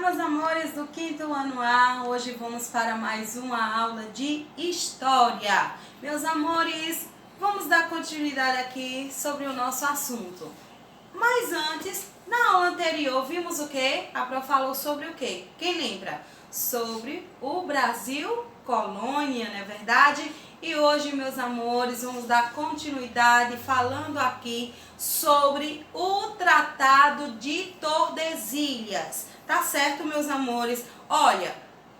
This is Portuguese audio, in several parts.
meus amores do quinto ano A, hoje vamos para mais uma aula de História. Meus amores, vamos dar continuidade aqui sobre o nosso assunto. Mas antes, na aula anterior, vimos o quê? A Pro falou sobre o quê? Quem lembra? Sobre o Brasil colônia, não é verdade? E hoje, meus amores, vamos dar continuidade falando aqui sobre o Tratado de Tordesilhas. Tá certo, meus amores? Olha,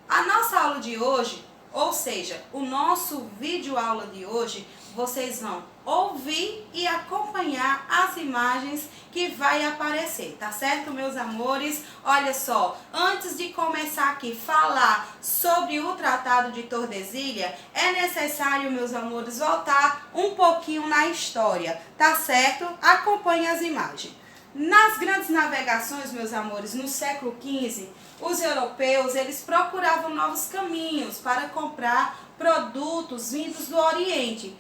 a nossa aula de hoje, ou seja, o nosso vídeo aula de hoje, vocês vão ouvir e acompanhar as imagens que vai aparecer, tá certo, meus amores? Olha só, antes de começar aqui falar sobre o Tratado de Tordesilhas, é necessário, meus amores, voltar um pouquinho na história, tá certo? Acompanhe as imagens. Nas grandes navegações, meus amores, no século XV, os europeus, eles procuravam novos caminhos para comprar produtos vindos do Oriente.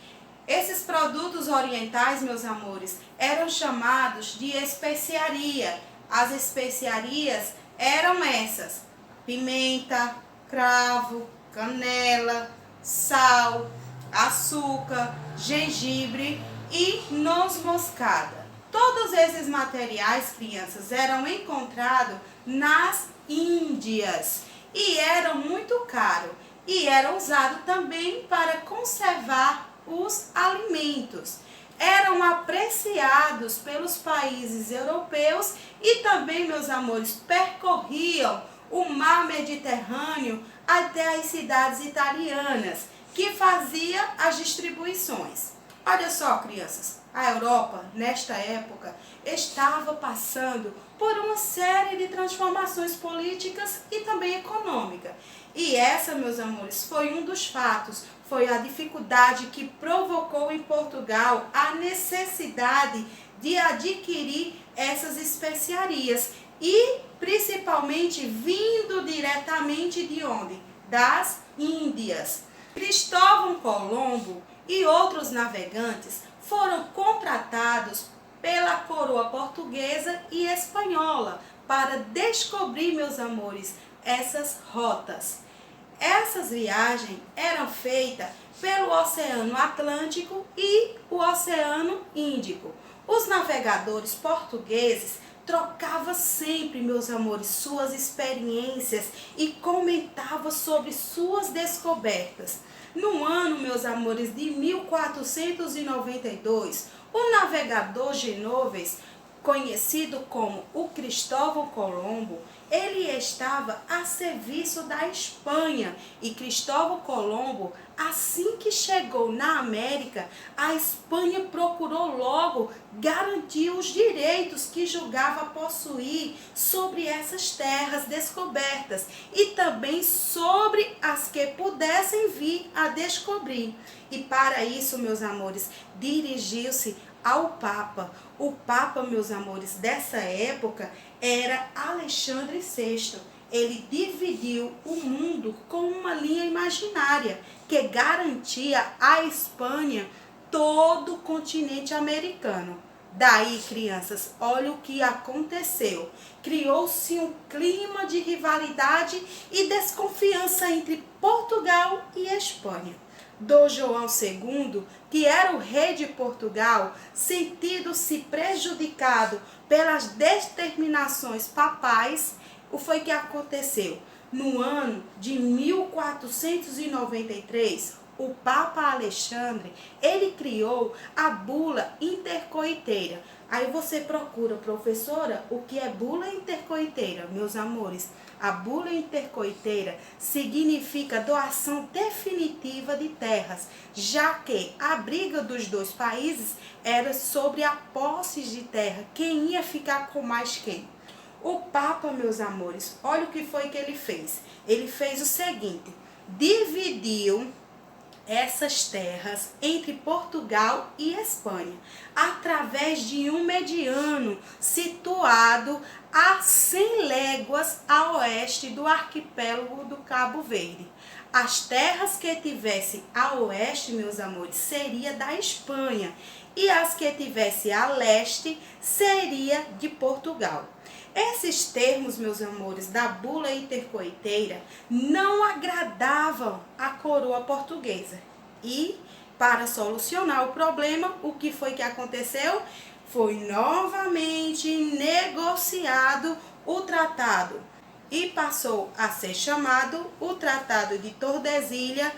Esses produtos orientais, meus amores, eram chamados de especiaria. As especiarias eram essas: pimenta, cravo, canela, sal, açúcar, gengibre e noz moscada. Todos esses materiais, crianças, eram encontrados nas Índias e eram muito caros e eram usados também para conservar os alimentos. Eram apreciados pelos países europeus e também, meus amores, percorriam o mar Mediterrâneo até as cidades italianas, que fazia as distribuições. Olha só, crianças, a Europa, nesta época, estava passando por uma série de transformações políticas e também econômicas. E essa, meus amores, foi um dos fatos, foi a dificuldade que provocou em Portugal a necessidade de adquirir essas especiarias e principalmente vindo diretamente de onde? Das Índias. Cristóvão Colombo e outros navegantes foram contratados pela coroa portuguesa e espanhola para descobrir, meus amores, essas rotas. Essas viagens eram feitas pelo Oceano Atlântico e o Oceano Índico. Os navegadores portugueses trocavam sempre, meus amores, suas experiências e comentavam sobre suas descobertas. No ano, meus amores, de 1492, o navegador genovês, conhecido como o Cristóvão Colombo, ele estava a serviço da Espanha. E Cristóvão Colombo, assim que chegou na América, a Espanha procurou logo garantir os direitos que julgava possuir sobre essas terras descobertas e também sobre as que pudessem vir a descobrir. E para isso, meus amores, dirigiu-se ao Papa. O Papa, meus amores, dessa época era Alexandre VI. Ele dividiu o mundo com uma linha imaginária que garantia à Espanha todo o continente americano. Daí, crianças, olha o que aconteceu. Criou-se um clima de rivalidade e desconfiança entre Portugal e Espanha. Dom João II, que era o rei de Portugal, sentindo-se prejudicado pelas determinações papais, o foi que aconteceu. No ano de 1493, o Papa Alexandre, ele criou a bula intercoiteira. Aí você procura, professora, o que é bula intercoiteira, meus amores? A bula intercoiteira significa doação definitiva de terras, já que a briga dos dois países era sobre a posse de terra, quem ia ficar com mais quem. O Papa, meus amores, olha o que foi que ele fez. Ele fez o seguinte: dividiu essas terras entre Portugal e Espanha, através de um mediano situado a 100 léguas a oeste do arquipélago do Cabo Verde. As terras que tivessem a oeste, meus amores, seria da Espanha, e as que tivessem a leste seria de Portugal. Esses termos, meus amores, da bula intercoiteira não agradavam à coroa portuguesa. E, para solucionar o problema, o que foi que aconteceu? Foi novamente negociado o tratado e passou a ser chamado o Tratado de Tordesilhas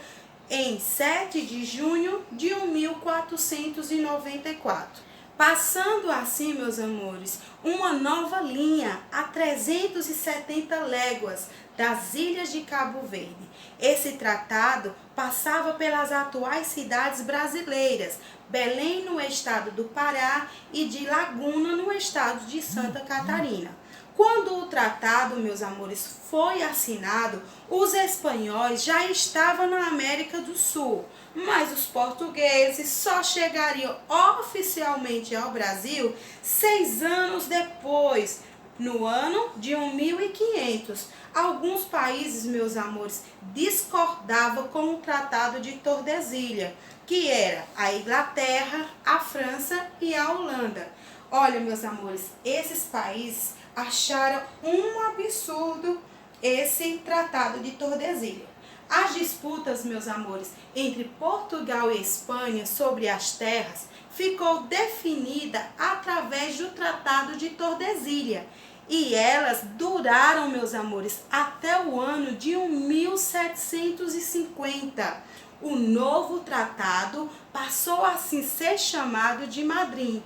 em 7 de junho de 1494. Passando assim, meus amores, uma nova linha a 370 léguas das ilhas de Cabo Verde. Esse tratado passava pelas atuais cidades brasileiras, Belém no estado do Pará e de Laguna no estado de Santa Catarina. Quando o tratado, meus amores, foi assinado, os espanhóis já estavam na América do Sul, mas os portugueses só chegariam oficialmente ao Brasil 6 anos depois, no ano de 1500. Alguns países, meus amores, discordavam com o Tratado de Tordesilhas, que era a Inglaterra, a França e a Holanda. Olha, meus amores, esses países acharam um absurdo esse Tratado de Tordesilhas. As disputas, meus amores, entre Portugal e Espanha sobre as terras ficou definida através do Tratado de Tordesilhas. E elas duraram, meus amores, até o ano de 1750. O novo tratado passou a assim ser chamado de Madrim.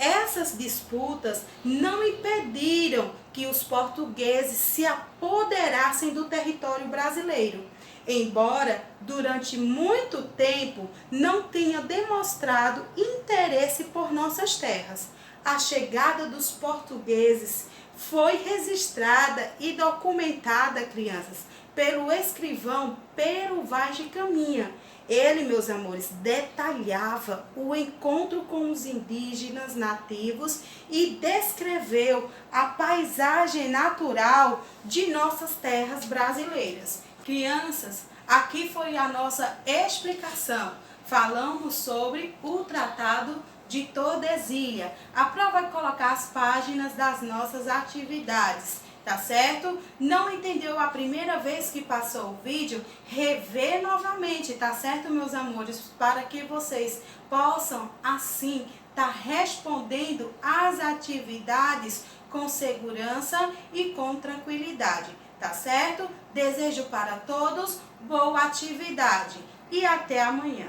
Essas disputas não impediram que os portugueses se apoderassem do território brasileiro, embora durante muito tempo não tenha demonstrado interesse por nossas terras. A chegada dos portugueses foi registrada e documentada, crianças, pelo escrivão Pero Vaz de Caminha. Ele, meus amores, detalhava o encontro com os indígenas nativos e descreveu a paisagem natural de nossas terras brasileiras. Crianças, aqui foi a nossa explicação. Falamos sobre o Tratado de Tordesilhas. A prova vai colocar as páginas das nossas atividades. Tá certo? Não entendeu a primeira vez que passou o vídeo? Rever novamente, tá certo, meus amores? Para que vocês possam, assim, tá respondendo às atividades com segurança e com tranquilidade, tá certo? Desejo para todos boa atividade e até amanhã.